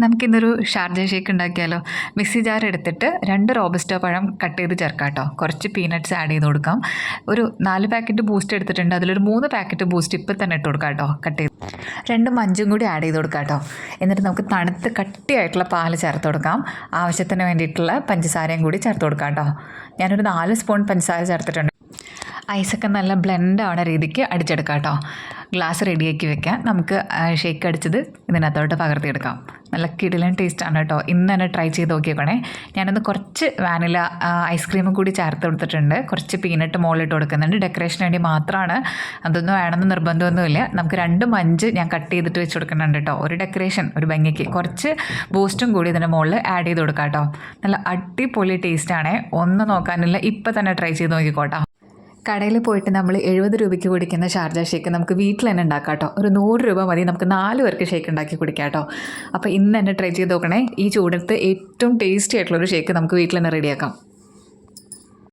നമുക്കിന്നൊരു Sharjah shake ഉണ്ടാക്കിയാലോ. Mixie jar എടുത്തിട്ട് 2 റോബസ്റ്റോ പഴം കട്ട് ചെയ്ത് ചേർക്കാം കേട്ടോ. കുറച്ച് പീനട്ട്സ് ആഡ് ചെയ്ത് കൊടുക്കാം. ഒരു 4 പാക്കറ്റ് ബൂസ്റ്റ് എടുത്തിട്ടുണ്ട്, അതിലൊരു 3 പാക്കറ്റ് ബൂസ്റ്റ് ഇപ്പം തന്നെ ഇട്ട് കൊടുക്കാം കേട്ടോ. കട്ട് ചെയ്ത് 2 മഞ്ചും കൂടി ആഡ് ചെയ്ത് കൊടുക്കാം കേട്ടോ. എന്നിട്ട് നമുക്ക് തണുത്ത് കട്ടിയായിട്ടുള്ള പാല് ചേർത്ത് കൊടുക്കാം. ആവശ്യത്തിന് വേണ്ടിയിട്ടുള്ള പഞ്ചസാരയും കൂടി ചേർത്ത് കൊടുക്കാം കേട്ടോ. ഞാനൊരു 4 സ്പൂൺ പഞ്ചസാര ചേർത്തിട്ടുണ്ട്. ഐസൊക്കെ നല്ല ബ്ലെൻഡ് ആവണ രീതിക്ക് അടിച്ചെടുക്കാം കേട്ടോ. ഗ്ലാസ് റെഡിയാക്കി വെക്കാം. നമുക്ക് ഷേക്ക് അടിച്ചത് ഇതിനകത്തോട്ട് പകർത്തിയെടുക്കാം. നല്ല കിടിലൻ ടേസ്റ്റാണ് കേട്ടോ. ഇന്ന് തന്നെ ട്രൈ ചെയ്ത് നോക്കിയേക്കണേ. ഞാനൊന്ന് കുറച്ച് വാനില ഐസ്ക്രീമും കൂടി ചേർത്ത് കൊടുത്തിട്ടുണ്ട്. കുറച്ച് പീനട്ട് മുകളിലിട്ട് കൊടുക്കുന്നുണ്ട്. ഡെക്കറേഷന് വേണ്ടി മാത്രമാണ്, അതൊന്നും വേണമെന്ന് നിർബന്ധമൊന്നുമില്ല. നമുക്ക് 2 മഞ്ച് ഞാൻ കട്ട് ചെയ്തിട്ട് വെച്ച് കൊടുക്കുന്നുണ്ട് കേട്ടോ. ഒരു ഡെക്കറേഷൻ, ഒരു ഭംഗിക്ക്. കുറച്ച് ബൂസ്റ്റും കൂടി ഇതിൻ്റെ മുകളിൽ ആഡ് ചെയ്ത് കൊടുക്കാം കേട്ടോ. നല്ല അടിപൊളി ടേസ്റ്റാണേ, ഒന്നും നോക്കാനില്ല. ഇപ്പം തന്നെ ട്രൈ ചെയ്ത് നോക്കിക്കോട്ടോ. കടയിൽ പോയിട്ട് നമ്മൾ 70 രൂപയ്ക്ക് കുടിക്കുന്ന ഷാർജ ഷേക്ക് നമുക്ക് വീട്ടിൽ തന്നെ ഉണ്ടാക്കാം കേട്ടോ. ഒരു 100 രൂപ മതി, നമുക്ക് 4 പേർക്ക് ഷേക്ക് ഉണ്ടാക്കി കുടിക്കാം കേട്ടോ. അപ്പോൾ ഇന്ന് തന്നെ ട്രൈ ചെയ്ത് നോക്കണേ. ഈ ചൂടത്ത് ഏറ്റവും ടേസ്റ്റി ആയിട്ടുള്ളൊരു ഷേക്ക് നമുക്ക് വീട്ടിൽ തന്നെ റെഡിയാക്കാം.